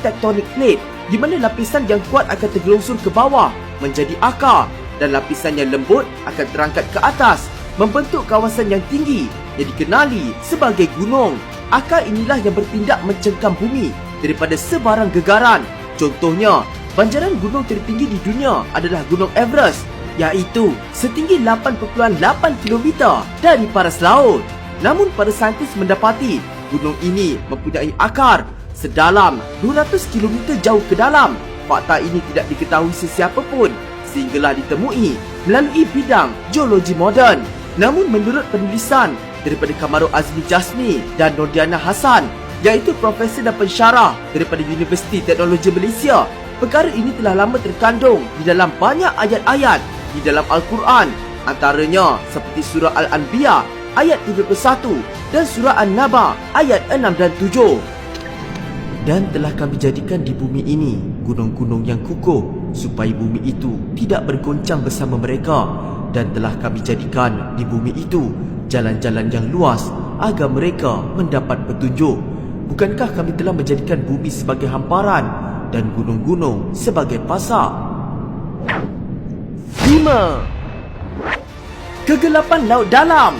tectonic plate, di mana lapisan yang kuat akan tergelungsur ke bawah menjadi akar dan lapisan yang lembut akan terangkat ke atas membentuk kawasan yang tinggi yang dikenali sebagai gunung. Akar inilah yang bertindak mencengkam bumi daripada sebarang gegaran. Contohnya, banjaran gunung tertinggi di dunia adalah Gunung Everest, iaitu setinggi 8.8 km dari paras laut. Namun para saintis mendapati gunung ini mempunyai akar sedalam 200 km jauh ke dalam. Fakta ini tidak diketahui sesiapa pun sehinggalah ditemui melalui bidang geologi moden. Namun menurut penulisan daripada Kamarul Azmi Jasmi dan Nordiana Hassan, iaitu profesor dan pensyarah daripada Universiti Teknologi Malaysia, perkara ini telah lama terkandung di dalam banyak ayat-ayat di dalam Al-Quran, antaranya seperti surah Al-Anbiya ayat 31 dan surah An-Naba ayat 6 dan 7. Dan telah kami jadikan di bumi ini gunung-gunung yang kukuh supaya bumi itu tidak bergoncang bersama mereka, dan telah kami jadikan di bumi itu jalan-jalan yang luas agar mereka mendapat petunjuk. Bukankah kami telah menjadikan bumi sebagai hamparan dan gunung-gunung sebagai pasak? 5. Kegelapan laut dalam.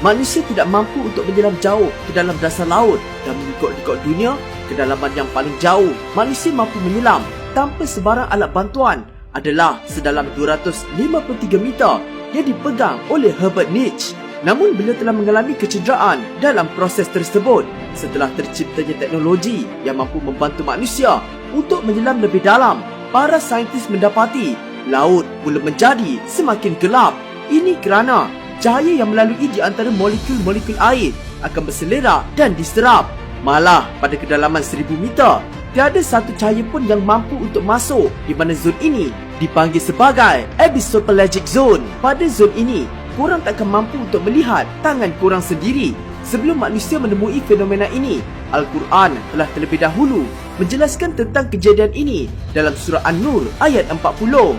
Manusia tidak mampu untuk menyelam jauh ke dalam dasar laut, dan mengikut rekod dunia, kedalaman yang paling jauh manusia mampu menyelam tanpa sebarang alat bantuan adalah sedalam 253 meter yang dipegang oleh Herbert Nietzsche. Namun beliau telah mengalami kecederaan dalam proses tersebut setelah terciptanya teknologi yang mampu membantu manusia untuk menyelam lebih dalam. Para saintis mendapati laut mula menjadi semakin gelap. Ini kerana cahaya yang melalui di antara molekul-molekul air akan berselerak dan diserap. Malah pada kedalaman 1000 meter, tiada satu cahaya pun yang mampu untuk masuk, di mana zon ini dipanggil sebagai abyssopelagic zone. Pada zon ini, korang takkan mampu untuk melihat tangan korang sendiri. Sebelum manusia menemui fenomena ini, Al-Quran telah terlebih dahulu menjelaskan tentang kejadian ini dalam surah An-Nur ayat 40.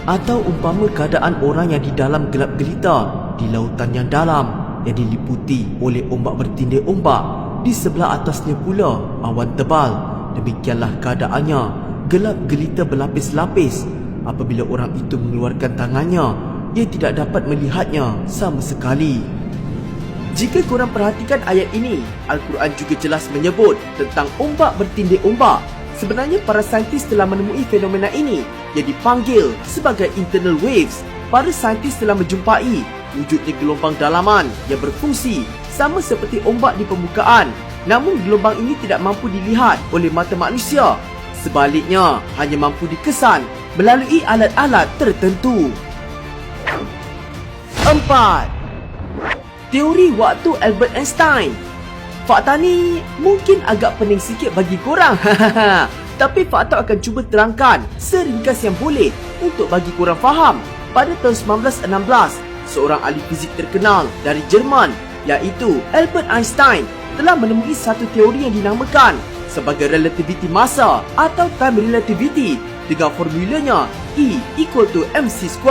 Atau umpama keadaan orang yang di dalam gelap gelita di lautan yang dalam yang diliputi oleh ombak bertindih ombak, di sebelah atasnya pula awan tebal. Demikianlah keadaannya, gelap gelita berlapis-lapis. Apabila orang itu mengeluarkan tangannya, ia tidak dapat melihatnya sama sekali. Jika korang perhatikan ayat ini, Al-Quran juga jelas menyebut tentang ombak bertindih ombak. Sebenarnya para saintis telah menemui fenomena ini yang dipanggil sebagai internal waves. Para saintis telah menjumpai wujudnya gelombang dalaman yang berfungsi sama seperti ombak di permukaan. Namun gelombang ini tidak mampu dilihat oleh mata manusia. Sebaliknya, hanya mampu dikesan melalui alat-alat tertentu. 4. Teori waktu Albert Einstein. Fakta ni mungkin agak pening sikit bagi korang. Tapi fakta akan cuba terangkan seringkas yang boleh untuk bagi korang faham. Pada tahun 1916, seorang ahli fizik terkenal dari Jerman, iaitu Albert Einstein, telah menemui satu teori yang dinamakan sebagai relativity massa atau time relativity dengan formulanya E = mc².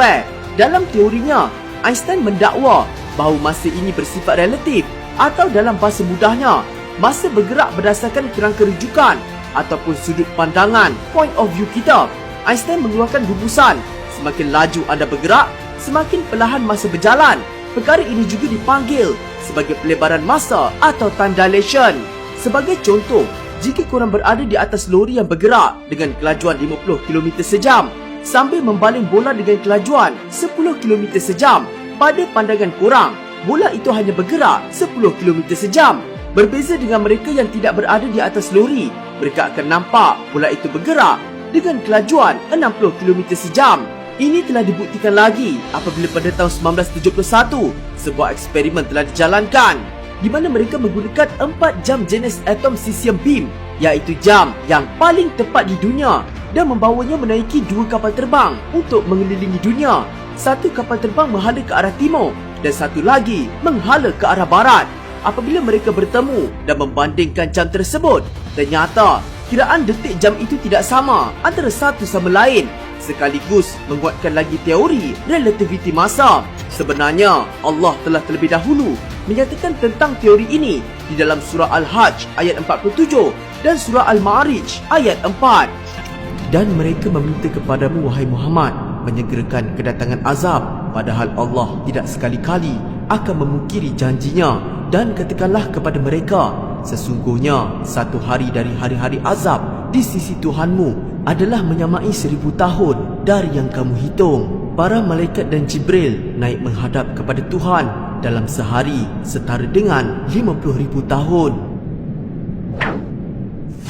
Dalam teorinya, Einstein mendakwa bahawa masa ini bersifat relatif, atau dalam bahasa mudahnya, masa bergerak berdasarkan kerangka rujukan ataupun sudut pandangan, point of view kita. Einstein mengeluarkan rumusan, semakin laju anda bergerak, semakin perlahan masa berjalan. Perkara ini juga dipanggil sebagai pelebaran masa atau time dilation. Sebagai contoh, jika korang berada di atas lori yang bergerak dengan kelajuan 50 km sejam sambil membaling bola dengan kelajuan 10 km sejam, pada pandangan korang, bola itu hanya bergerak 10 km sejam. Berbeza dengan mereka yang tidak berada di atas lori, mereka akan nampak bola itu bergerak dengan kelajuan 60 km sejam. Ini telah dibuktikan lagi apabila pada tahun 1971, sebuah eksperimen telah dijalankan di mana mereka menggunakan 4 jam jenis atom cesium beam, iaitu jam yang paling tepat di dunia, dan membawanya menaiki 2 kapal terbang untuk mengelilingi dunia. Satu kapal terbang menghala ke arah timur dan satu lagi menghala ke arah barat. Apabila mereka bertemu dan membandingkan jam tersebut, ternyata kiraan detik jam itu tidak sama antara satu sama lain, sekaligus menguatkan lagi teori relativity massa. Sebenarnya Allah telah terlebih dahulu menyatakan tentang teori ini di dalam surah Al-Hajj ayat 47 dan surah Al-Ma'arij ayat 4. Dan mereka meminta kepadamu wahai Muhammad menyegerakan kedatangan azab, padahal Allah tidak sekali-kali akan memungkiri janjinya. Dan katakanlah kepada mereka, sesungguhnya satu hari dari hari-hari azab di sisi Tuhanmu adalah menyamai 1000 tahun dari yang kamu hitung. Para malaikat dan Jibril naik menghadap kepada Tuhan dalam sehari setara dengan 50,000 tahun.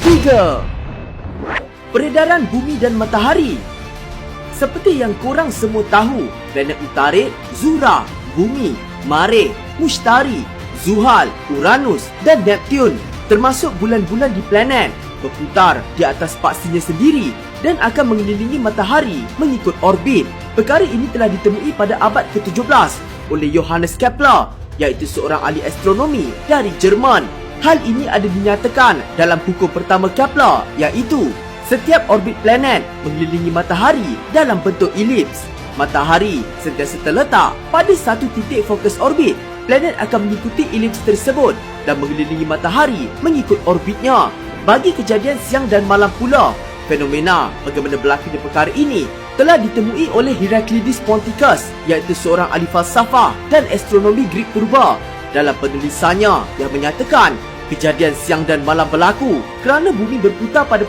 3. Peredaran bumi dan matahari. Seperti yang korang semua tahu, planet Utarid, Zuhrah, Bumi, Marikh, Mushtari, Zuhal, Uranus dan Neptun termasuk bulan-bulan di planet berputar di atas paksinya sendiri dan akan mengelilingi matahari mengikut orbit. Perkara ini telah ditemui pada abad ke-17 oleh Johannes Kepler, iaitu seorang ahli astronomi dari Jerman. Hal ini ada dinyatakan dalam hukum pertama Kepler, iaitu setiap orbit planet mengelilingi matahari dalam bentuk elips. Matahari sentiasa terletak pada satu titik fokus orbit. Planet akan mengikuti elips tersebut dan mengelilingi matahari mengikut orbitnya. Bagi kejadian siang dan malam pula, fenomena bagaimana berlakunya perkara ini telah ditemui oleh Heraclides Ponticus, iaitu seorang ahli falsafah dan astronomi Greek purba, dalam penulisannya yang menyatakan kejadian siang dan malam berlaku kerana bumi berputar pada